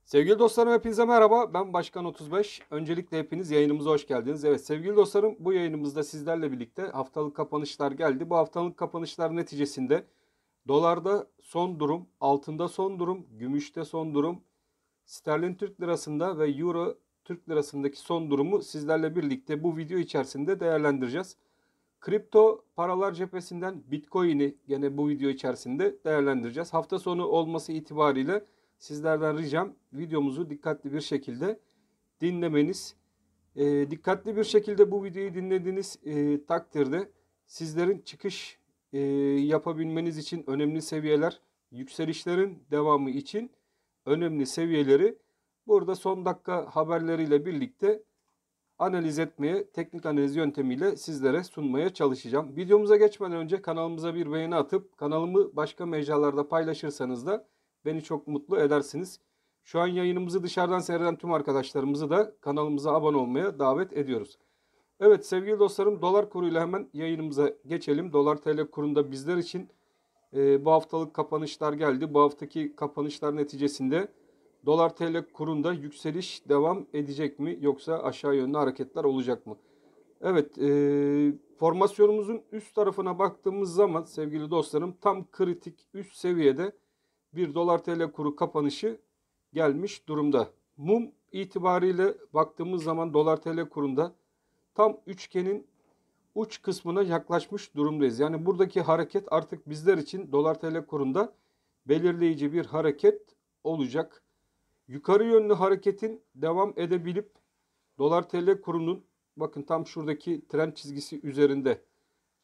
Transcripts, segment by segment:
Sevgili dostlarım hepinize merhaba. Ben Başkan 35. Öncelikle hepiniz yayınımıza hoş geldiniz. Evet sevgili dostlarım bu yayınımızda sizlerle birlikte haftalık kapanışlar geldi. Bu haftalık kapanışlar neticesinde dolarda son durum, altında son durum, gümüşte son durum, sterlin Türk lirasında ve euro Türk lirasındaki son durumu sizlerle birlikte bu video içerisinde değerlendireceğiz. Kripto paralar cephesinden Bitcoin'i gene bu video içerisinde değerlendireceğiz. Hafta sonu olması itibariyle sizlerden ricam videomuzu dikkatli bir şekilde dinlemeniz. Dikkatli bir şekilde bu videoyu dinlediğiniz takdirde sizlerin çıkış yapabilmeniz için önemli seviyeler, yükselişlerin devamı için önemli seviyeleri burada son dakika haberleriyle birlikte analiz etmeye, teknik analiz yöntemiyle sizlere sunmaya çalışacağım. Videomuza geçmeden önce kanalımıza bir beğeni atıp kanalımı başka mecralarda paylaşırsanız da beni çok mutlu edersiniz. Şu an yayınımızı dışarıdan seyreden tüm arkadaşlarımızı da kanalımıza abone olmaya davet ediyoruz. Evet sevgili dostlarım, dolar kuruyla hemen yayınımıza geçelim. Dolar TL kurunda bizler için bu haftalık kapanışlar geldi. Bu haftaki kapanışlar neticesinde dolar TL kurunda yükseliş devam edecek mi yoksa aşağı yönlü hareketler olacak mı? Evet, formasyonumuzun üst tarafına baktığımız zaman sevgili dostlarım tam kritik üst seviyede bir dolar TL kuru kapanışı gelmiş durumda. Mum itibariyle baktığımız zaman dolar TL kurunda tam üçgenin uç kısmına yaklaşmış durumdayız. Yani buradaki hareket artık bizler için dolar TL kurunda belirleyici bir hareket olacak. Yukarı yönlü hareketin devam edebilip dolar TL kurunun bakın tam şuradaki trend çizgisi üzerinde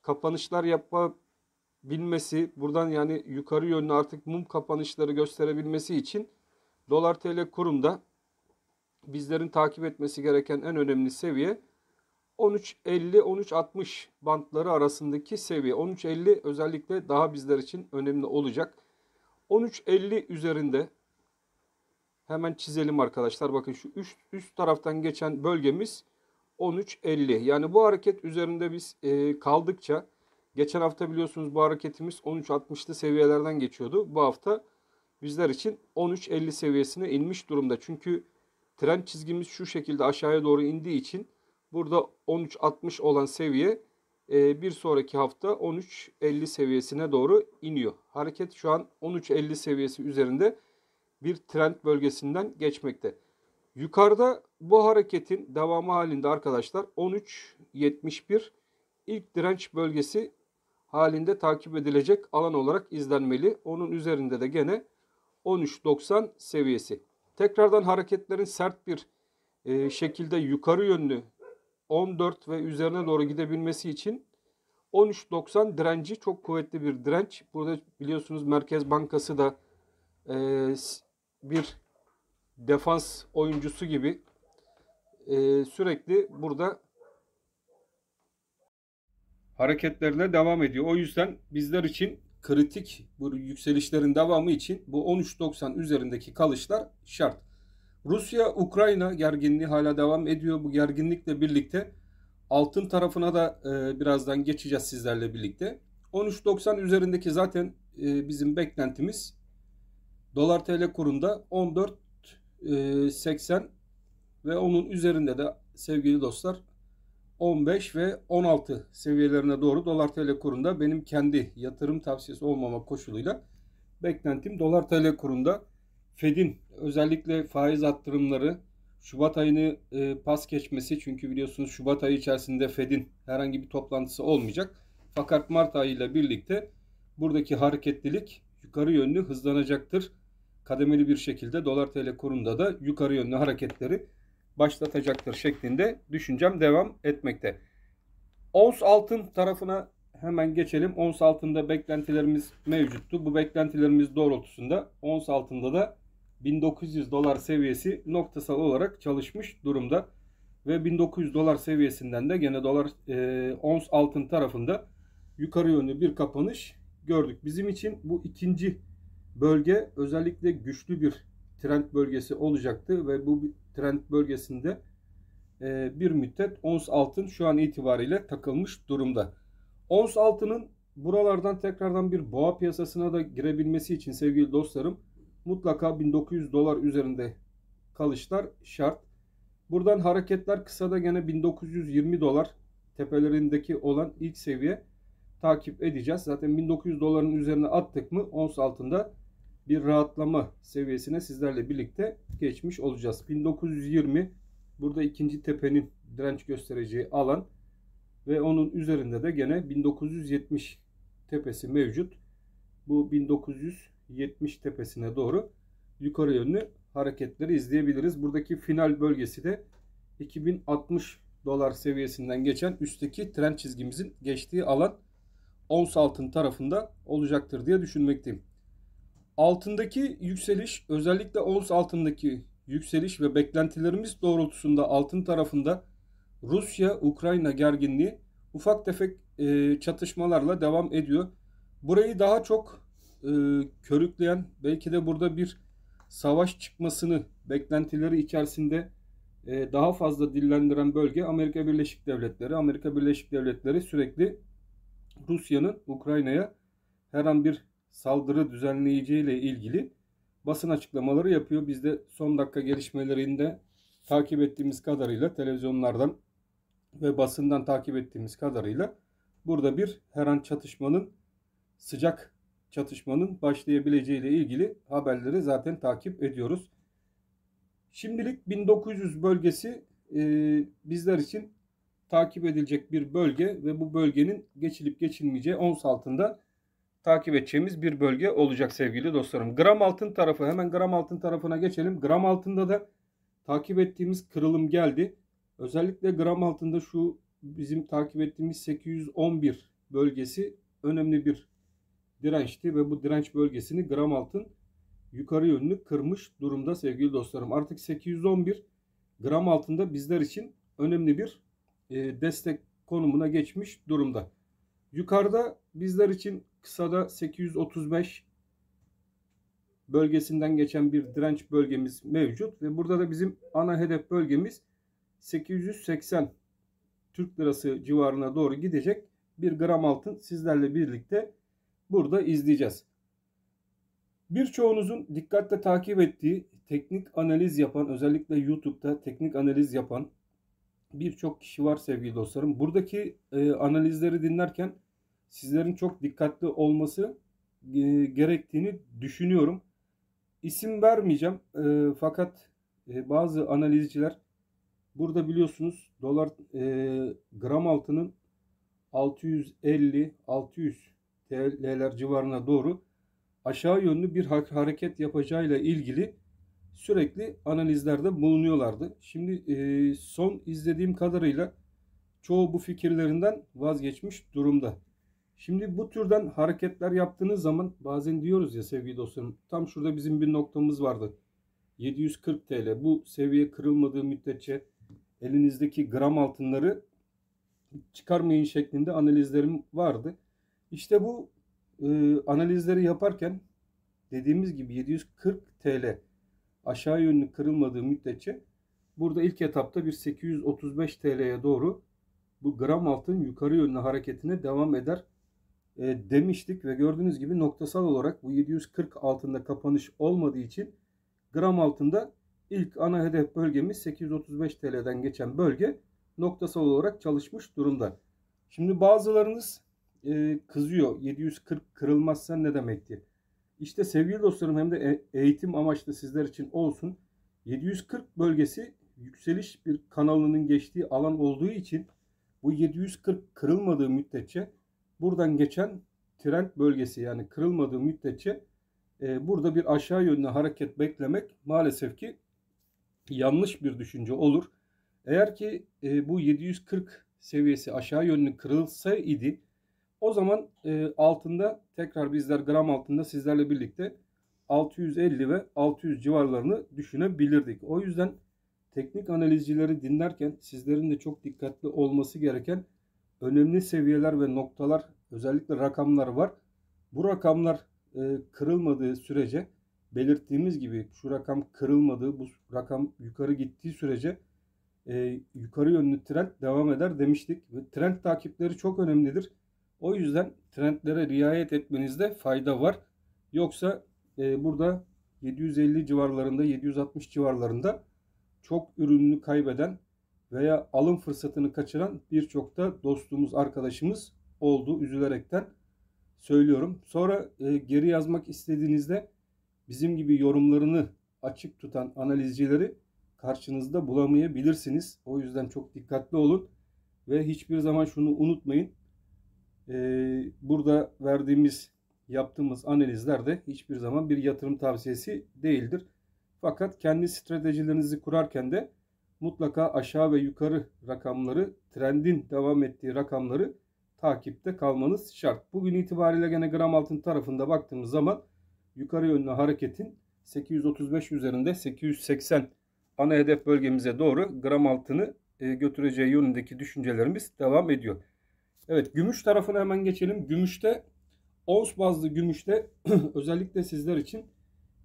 kapanışlar yapabilmesi, buradan yani yukarı yönlü artık mum kapanışları gösterebilmesi için dolar TL kurunda bizlerin takip etmesi gereken en önemli seviye 13.50-13.60 bantları arasındaki seviye. 13.50 özellikle daha bizler için önemli olacak. 13.50 üzerinde hemen çizelim arkadaşlar. Bakın şu üst taraftan geçen bölgemiz 13.50. Yani bu hareket üzerinde biz kaldıkça geçen hafta biliyorsunuz bu hareketimiz 13.60'lı seviyelerden geçiyordu. Bu hafta bizler için 13.50 seviyesine inmiş durumda. Çünkü trend çizgimiz şu şekilde aşağıya doğru indiği için burada 13.60 olan seviye bir sonraki hafta 13.50 seviyesine doğru iniyor. Hareket şu an 13.50 seviyesi üzerinde bir trend bölgesinden geçmekte. Yukarıda bu hareketin devamı halinde arkadaşlar 13.71 ilk direnç bölgesi halinde takip edilecek alan olarak izlenmeli. Onun üzerinde de gene 13.90 seviyesi. Tekrardan hareketlerin sert bir şekilde yukarı yönlü 14 ve üzerine doğru gidebilmesi için 13.90 direnci çok kuvvetli bir direnç. Burada biliyorsunuz Merkez Bankası da bir defans oyuncusu gibi sürekli burada hareketlerine devam ediyor. O yüzden bizler için kritik bu yükselişlerin devamı için bu 13.90 üzerindeki kalışlar şart. Rusya-Ukrayna gerginliği hala devam ediyor. Bu gerginlikle birlikte altın tarafına da birazdan geçeceğiz sizlerle birlikte. 13.90 üzerindeki zaten bizim beklentimiz dolar TL kurunda 14.80 ve onun üzerinde de sevgili dostlar 15 ve 16 seviyelerine doğru dolar TL kurunda benim kendi yatırım tavsiyesi olmama koşuluyla beklentim dolar TL kurunda Fed'in özellikle faiz arttırımları Şubat ayını pas geçmesi, çünkü biliyorsunuz Şubat ayı içerisinde Fed'in herhangi bir toplantısı olmayacak. Fakat Mart ayıyla birlikte buradaki hareketlilik yukarı yönlü hızlanacaktır. Kademeli bir şekilde dolar TL kurunda da yukarı yönlü hareketleri başlatacaktır şeklinde düşüncem devam etmekte. Ons altın tarafına hemen geçelim. Ons altında beklentilerimiz mevcuttu. Bu beklentilerimiz doğrultusunda ons altında da 1900 dolar seviyesi noktasal olarak çalışmış durumda. Ve 1900 dolar seviyesinden de gene dolar ons altın tarafında yukarı yönlü bir kapanış gördük. Bizim için bu ikinci bölge özellikle güçlü bir trend bölgesi olacaktı ve bu trend bölgesinde bir müddet ons altın şu an itibariyle takılmış durumda. Ons altının buralardan tekrardan bir boğa piyasasına da girebilmesi için sevgili dostlarım mutlaka 1900 dolar üzerinde kalışlar şart. Buradan hareketler kısada gene 1920 dolar tepelerindeki olan ilk seviye takip edeceğiz. Zaten 1900 doların üzerine attık mı ons altında bir rahatlama seviyesine sizlerle birlikte geçmiş olacağız. 1920 burada ikinci tepenin direnç göstereceği alan ve onun üzerinde de gene 1970 tepesi mevcut. Bu 1970 tepesine doğru yukarı yönlü hareketleri izleyebiliriz. Buradaki final bölgesi de 2060 dolar seviyesinden geçen üstteki trend çizgimizin geçtiği alan ons altın tarafında olacaktır diye düşünmekteyim. Altındaki yükseliş, özellikle ons altındaki yükseliş ve beklentilerimiz doğrultusunda altın tarafında Rusya-Ukrayna gerginliği ufak tefek çatışmalarla devam ediyor. Burayı daha çok körükleyen, belki de burada bir savaş çıkmasını beklentileri içerisinde daha fazla dillendiren bölge Amerika Birleşik Devletleri. Amerika Birleşik Devletleri sürekli Rusya'nın Ukrayna'ya her an bir saldırı düzenleyeceğiyle ilgili basın açıklamaları yapıyor. Biz de son dakika gelişmelerinde takip ettiğimiz kadarıyla televizyonlardan ve basından takip ettiğimiz kadarıyla burada bir her an çatışmanın, sıcak çatışmanın başlayabileceğiyle ilgili haberleri zaten takip ediyoruz. Şimdilik 1900 bölgesi bizler için takip edilecek bir bölge ve bu bölgenin geçilip geçilmeyeceği ons altında takip edeceğimiz bir bölge olacak sevgili dostlarım. Gram altın tarafı, hemen gram altın tarafına geçelim. Gram altında da takip ettiğimiz kırılım geldi. Özellikle gram altında şu bizim takip ettiğimiz 811 bölgesi önemli bir dirençti ve bu direnç bölgesini gram altın yukarı yönlü kırmış durumda sevgili dostlarım. Artık 811 gram altında bizler için önemli bir destek konumuna geçmiş durumda. Yukarıda bizler için kısada 835 bölgesinden geçen bir direnç bölgemiz mevcut ve burada da bizim ana hedef bölgemiz 880 Türk lirası civarına doğru gidecek bir gram altın sizlerle birlikte burada izleyeceğiz. Birçoğunuzun dikkatle takip ettiği, teknik analiz yapan, özellikle YouTube'da teknik analiz yapan birçok kişi var sevgili dostlarım. Buradaki analizleri dinlerken sizlerin çok dikkatli olması gerektiğini düşünüyorum. İsim vermeyeceğim fakat bazı analizciler burada biliyorsunuz dolar gram altının 650-600 TL'ler civarına doğru aşağı yönlü bir hareket yapacağıyla ilgili sürekli analizlerde bulunuyorlardı. Şimdi son izlediğim kadarıyla çoğu bu fikirlerinden vazgeçmiş durumda. Şimdi bu türden hareketler yaptığınız zaman bazen diyoruz ya sevgili dostlarım, tam şurada bizim bir noktamız vardı. 740 TL, bu seviye kırılmadığı müddetçe elinizdeki gram altınları çıkarmayın şeklinde analizlerim vardı. İşte bu analizleri yaparken dediğimiz gibi 740 TL aşağı yönlü kırılmadığı müddetçe burada ilk etapta bir 835 TL'ye doğru bu gram altın yukarı yönlü hareketine devam eder demiştik ve gördüğünüz gibi noktasal olarak bu 740 altında kapanış olmadığı için gram altında ilk ana hedef bölgemiz 835 TL'den geçen bölge noktasal olarak çalışmış durumda. Şimdi bazılarınız kızıyor, 740 kırılmazsa ne demekti? İşte sevgili dostlarım, hem de eğitim amaçlı sizler için olsun, 740 bölgesi yükseliş bir kanalının geçtiği alan olduğu için bu 740 kırılmadığı müddetçe buradan geçen trend bölgesi, yani kırılmadığı müddetçe burada bir aşağı yönlü hareket beklemek maalesef ki yanlış bir düşünce olur. Eğer ki bu 740 seviyesi aşağı yönlü kırılsaydı o zaman altında tekrar bizler gram altında sizlerle birlikte 650 ve 600 civarlarını düşünebilirdik. O yüzden teknik analizcileri dinlerken sizlerin de çok dikkatli olması gereken önemli seviyeler ve noktalar, özellikle rakamlar var. Bu rakamlar kırılmadığı sürece, belirttiğimiz gibi şu rakam kırılmadığı, bu rakam yukarı gittiği sürece yukarı yönlü trend devam eder demiştik. Ve trend takipleri çok önemlidir. O yüzden trendlere riayet etmenizde fayda var. Yoksa burada 750 civarlarında, 760 civarlarında çok ürününü kaybeden veya alım fırsatını kaçıran birçok da dostumuz, arkadaşımız oldu. Üzülerekten söylüyorum. Sonra geri yazmak istediğinizde bizim gibi yorumlarını açık tutan analizcileri karşınızda bulamayabilirsiniz. O yüzden çok dikkatli olun ve hiçbir zaman şunu unutmayın. Burada verdiğimiz, yaptığımız analizler de hiçbir zaman bir yatırım tavsiyesi değildir. Fakat kendi stratejilerinizi kurarken de mutlaka aşağı ve yukarı rakamları, trendin devam ettiği rakamları takipte kalmanız şart. Bugün itibariyle gene gram altın tarafında baktığımız zaman yukarı yönlü hareketin 835 üzerinde 880 ana hedef bölgemize doğru gram altını götüreceği yönündeki düşüncelerimiz devam ediyor. Evet, gümüş tarafına hemen geçelim. Gümüşte, ons bazlı gümüşte özellikle sizler için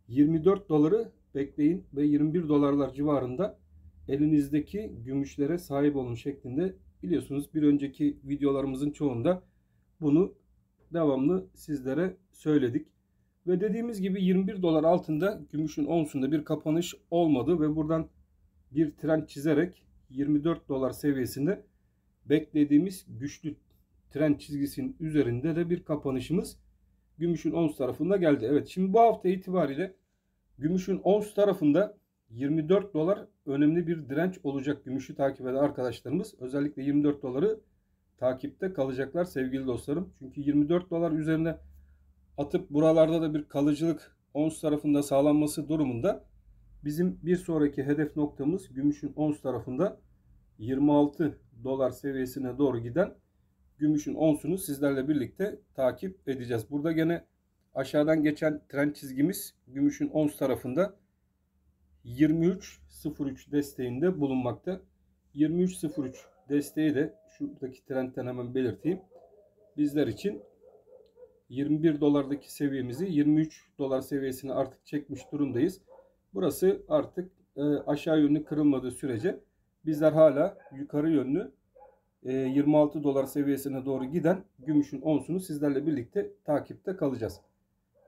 24 doları bekleyin ve 21 dolarlar civarında elinizdeki gümüşlere sahip olun şeklinde, biliyorsunuz bir önceki videolarımızın çoğunda bunu devamlı sizlere söyledik. Ve dediğimiz gibi 21 dolar altında gümüşün onsunda bir kapanış olmadı ve buradan bir trend çizerek 24 dolar seviyesinde beklediğimiz güçlü trend çizgisinin üzerinde de bir kapanışımız gümüşün ons tarafında geldi. Evet, şimdi bu hafta itibariyle gümüşün ons tarafında 24 dolar önemli bir direnç olacak. Gümüşü takip eden arkadaşlarımız özellikle 24 doları takipte kalacaklar sevgili dostlarım. Çünkü 24 dolar üzerine atıp buralarda da bir kalıcılık ons tarafında sağlanması durumunda bizim bir sonraki hedef noktamız gümüşün ons tarafında 26 dolar seviyesine doğru giden gümüşün onsunu sizlerle birlikte takip edeceğiz. Burada gene aşağıdan geçen trend çizgimiz gümüşün ons tarafında 23.03 desteğinde bulunmakta. 23.03 desteği de şuradaki trendten hemen belirteyim. Bizler için 21 dolardaki seviyemizi 23 dolar seviyesine artık çekmiş durumdayız. Burası artık aşağı yönlü kırılmadığı sürece bizler hala yukarı yönlü 26 dolar seviyesine doğru giden gümüşün onsunu sizlerle birlikte takipte kalacağız.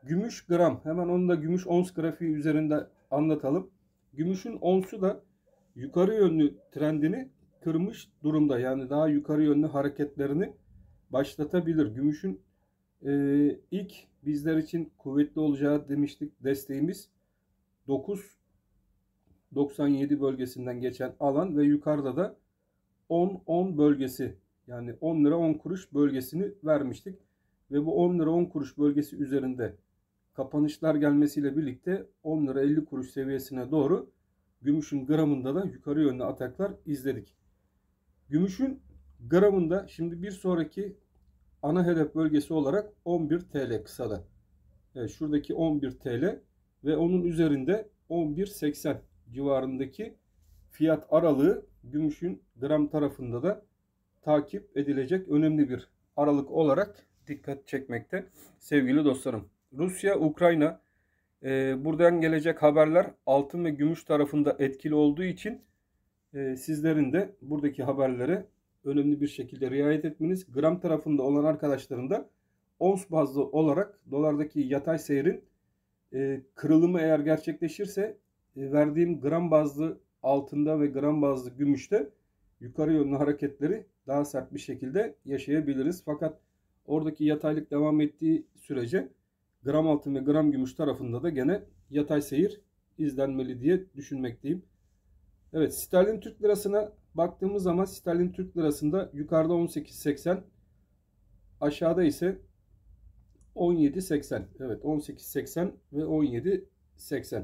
Gümüş gram, hemen onu da gümüş ons grafiği üzerinde anlatalım. Gümüşün onsu da yukarı yönlü trendini kırmış durumda. Yani daha yukarı yönlü hareketlerini başlatabilir. Gümüşün ilk bizler için kuvvetli olacağı demiştik desteğimiz 9.97 bölgesinden geçen alan ve yukarıda da 10 bölgesi, yani 10 lira 10 kuruş bölgesini vermiştik. Ve bu 10 lira 10 kuruş bölgesi üzerinde kapanışlar gelmesiyle birlikte 10 lira 50 kuruş seviyesine doğru gümüşün gramında da yukarı yönlü ataklar izledik. Gümüşün gramında şimdi bir sonraki ana hedef bölgesi olarak 11 TL kısada. Evet, şuradaki 11 TL ve onun üzerinde 11.80 civarındaki fiyat aralığı gümüşün gram tarafında da takip edilecek önemli bir aralık olarak dikkat çekmekte sevgili dostlarım. Rusya, Ukrayna, buradan gelecek haberler altın ve gümüş tarafında etkili olduğu için sizlerin de buradaki haberlere önemli bir şekilde riayet etmeniz, gram tarafında olan arkadaşların da ons bazlı olarak dolardaki yatay seyrin kırılımı eğer gerçekleşirse verdiğim gram bazlı altında ve gram bazlı gümüşte yukarı yönlü hareketleri daha sert bir şekilde yaşayabiliriz. Fakat oradaki yataylık devam ettiği sürece gram altın ve gram gümüş tarafında da gene yatay seyir izlenmeli diye düşünmekteyim. Evet, sterlin Türk lirasına baktığımız zaman sterlin Türk lirasında yukarıda 18.80, aşağıda ise 17.80. Evet, 18.80 ve 17.80.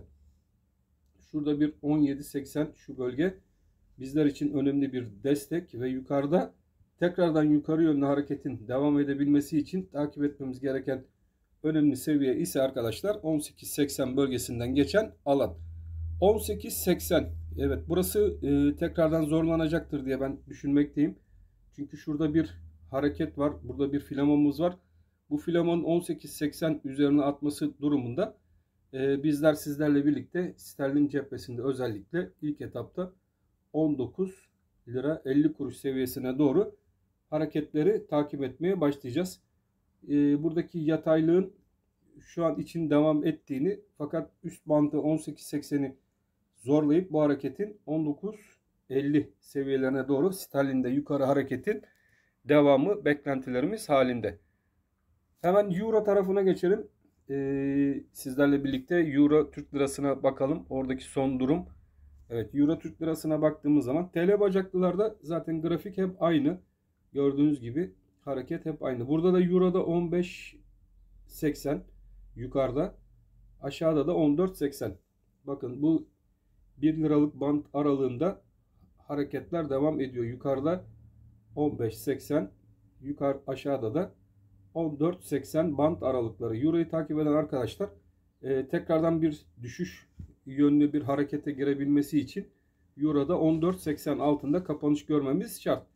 Şurada bir 17.80 şu bölge bizler için önemli bir destek ve yukarıda tekrardan yukarı yönlü hareketin devam edebilmesi için takip etmemiz gereken önemli seviye ise arkadaşlar 18.80 bölgesinden geçen alan. 18.80, evet, burası tekrardan zorlanacaktır diye ben düşünmekteyim. Çünkü şurada bir hareket var. Burada bir filamonumuz var. Bu filamonun 18.80 üzerine atması durumunda bizler sizlerle birlikte sterlin cephesinde özellikle ilk etapta 19 lira 50 kuruş seviyesine doğru hareketleri takip etmeye başlayacağız. Buradaki yataylığın şu an için devam ettiğini, fakat üst bandı 18.80'i zorlayıp bu hareketin 19.50 seviyelerine doğru sterlinde yukarı hareketin devamı beklentilerimiz halinde. Hemen Euro tarafına geçelim. Sizlerle birlikte Euro Türk Lirası'na bakalım. Oradaki son durum. Evet, Euro Türk Lirası'na baktığımız zaman TL bacaklılarda zaten grafik hep aynı. Gördüğünüz gibi hareket hep aynı. Burada da Euro'da 15.80 yukarıda. Aşağıda da 14.80. Bakın bu 1 liralık band aralığında hareketler devam ediyor. Yukarıda 15.80, yukarı aşağıda da 14.80 band aralıkları. Euro'yu takip eden arkadaşlar tekrardan bir düşüş yönlü bir harekete girebilmesi için Euro'da 14.80 altında kapanış görmemiz şart.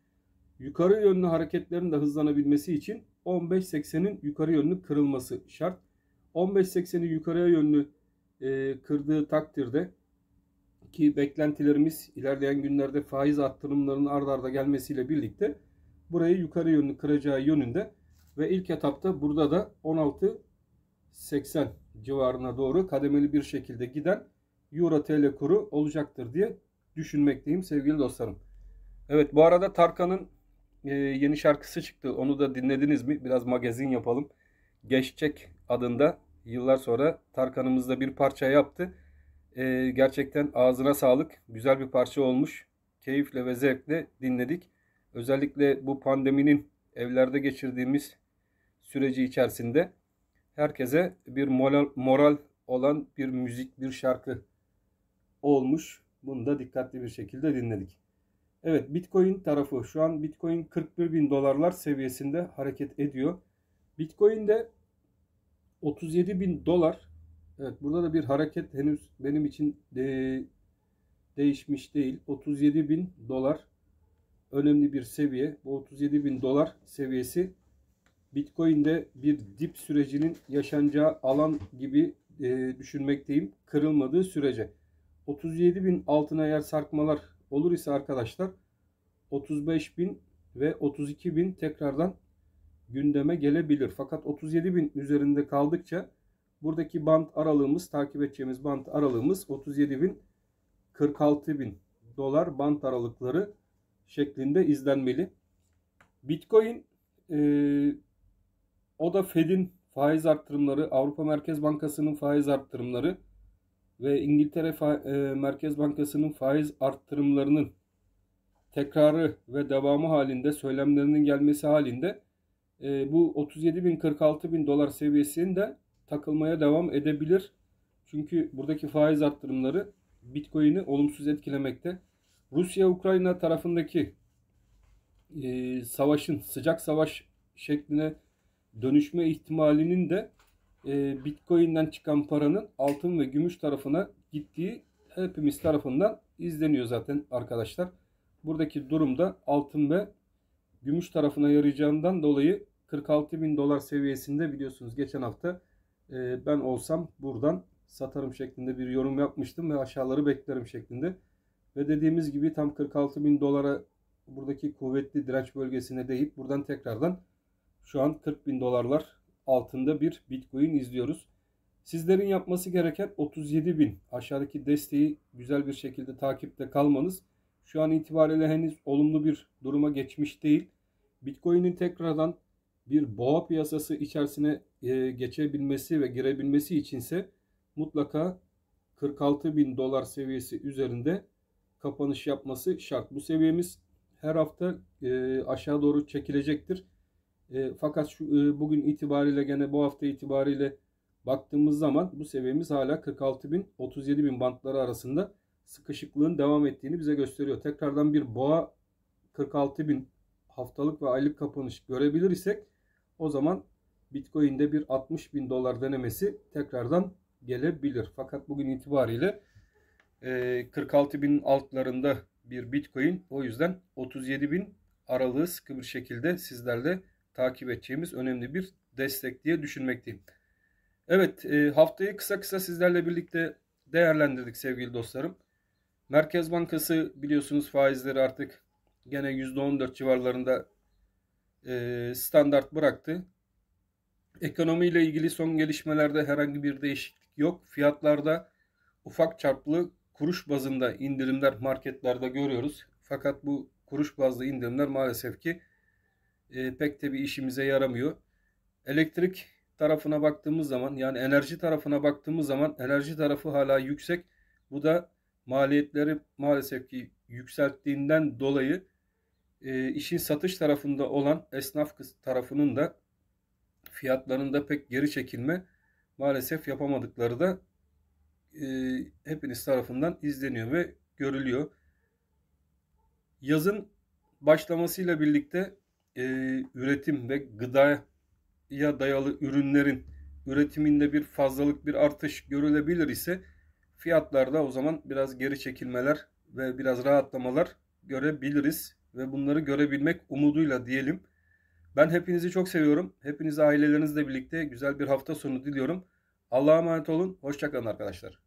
Yukarı yönlü hareketlerin de hızlanabilmesi için 15.80'in yukarı yönlü kırılması şart. 15.80'i yukarıya yönlü kırdığı takdirde, ki beklentilerimiz ilerleyen günlerde faiz arttırımlarının ard arda gelmesiyle birlikte burayı yukarı yönlü kıracağı yönünde ve ilk etapta burada da 16.80 civarına doğru kademeli bir şekilde giden Euro TL kuru olacaktır diye düşünmekteyim sevgili dostlarım. Evet, bu arada Tarkan'ın yeni şarkısı çıktı. Onu da dinlediniz mi? Biraz magazin yapalım. Geçecek adında, yıllar sonra Tarkan'ımız da bir parça yaptı. Gerçekten ağzına sağlık. Güzel bir parça olmuş. Keyifle ve zevkle dinledik. Özellikle bu pandeminin evlerde geçirdiğimiz süreci içerisinde herkese bir moral olan bir müzik, bir şarkı olmuş. Bunu da dikkatli bir şekilde dinledik. Evet, Bitcoin tarafı. Şu an Bitcoin 41.000 dolarlar seviyesinde hareket ediyor. Bitcoin'de 37.000 dolar. Evet, burada da bir hareket henüz benim için değişmiş değil. 37.000 dolar önemli bir seviye. Bu 37.000 dolar seviyesi Bitcoin'de bir dip sürecinin yaşanacağı alan gibi düşünmekteyim. Kırılmadığı sürece. 37.000 altına eğer sarkmalar olur ise arkadaşlar 35.000 ve 32.000 tekrardan gündeme gelebilir. Fakat 37.000 üzerinde kaldıkça buradaki band aralığımız, takip edeceğimiz band aralığımız 37.000 46.000 dolar band aralıkları şeklinde izlenmeli. Bitcoin o da Fed'in faiz arttırımları, Avrupa Merkez Bankası'nın faiz arttırımları ve İngiltere Merkez Bankası'nın faiz arttırımlarının tekrarı ve devamı halinde, söylemlerinin gelmesi halinde bu 37.000 46.000 dolar seviyesinde takılmaya devam edebilir. Çünkü buradaki faiz arttırımları Bitcoin'i olumsuz etkilemekte. Rusya-Ukrayna tarafındaki savaşın sıcak savaş şekline dönüşme ihtimalinin de Bitcoin'den çıkan paranın altın ve gümüş tarafına gittiği hepimiz tarafından izleniyor zaten arkadaşlar. Buradaki durumda altın ve gümüş tarafına yarayacağından dolayı 46.000 dolar seviyesinde, biliyorsunuz geçen hafta ben olsam buradan satarım şeklinde bir yorum yapmıştım ve aşağıları beklerim şeklinde. Ve dediğimiz gibi tam 46.000 dolara, buradaki kuvvetli direnç bölgesine değip buradan tekrardan şu an 40.000 dolarlar altında bir Bitcoin izliyoruz. Sizlerin yapması gereken 37.000 aşağıdaki desteği güzel bir şekilde takipte kalmanız. Şu an itibariyle henüz olumlu bir duruma geçmiş değil. Bitcoin'in tekrardan bir boğa piyasası içerisine geçebilmesi ve girebilmesi içinse mutlaka 46.000 dolar seviyesi üzerinde kapanış yapması şart. Bu seviyemiz her hafta aşağı doğru çekilecektir. Fakat bugün itibariyle, gene bu hafta itibariyle baktığımız zaman bu seviyemiz hala 46.000 37.000 bantları arasında sıkışıklığın devam ettiğini bize gösteriyor. Tekrardan bir boğa 46.000 haftalık ve aylık kapanış görebilir isek o zaman Bitcoin'de bir 60.000 dolar denemesi tekrardan gelebilir. Fakat bugün itibariyle 46.000 altlarında bir Bitcoin, o yüzden 37.000 aralığı sıkı bir şekilde sizlerle takip edeceğimiz önemli bir destek diye düşünmekteyim. Evet, haftayı kısa kısa sizlerle birlikte değerlendirdik sevgili dostlarım. Merkez Bankası biliyorsunuz faizleri artık gene %14 civarlarında standart bıraktı. Ekonomiyle ilgili son gelişmelerde herhangi bir değişiklik yok. Fiyatlarda ufak çaplı kuruş bazında indirimler marketlerde görüyoruz. Fakat bu kuruş bazlı indirimler maalesef ki pek de bir işimize yaramıyor. Elektrik tarafına baktığımız zaman, yani enerji tarafına baktığımız zaman enerji tarafı hala yüksek. Bu da maliyetleri maalesef ki yükselttiğinden dolayı işin satış tarafında olan esnaf tarafının da fiyatlarında pek geri çekilme maalesef yapamadıkları da hepiniz tarafından izleniyor ve görülüyor. Yazın başlamasıyla birlikte üretim ve gıdaya dayalı ürünlerin üretiminde bir fazlalık, bir artış görülebilir ise fiyatlarda o zaman biraz geri çekilmeler ve biraz rahatlamalar görebiliriz ve bunları görebilmek umuduyla diyelim. Ben hepinizi çok seviyorum. Hepinize ailelerinizle birlikte güzel bir hafta sonu diliyorum. Allah'a emanet olun. Hoşça kalın arkadaşlar.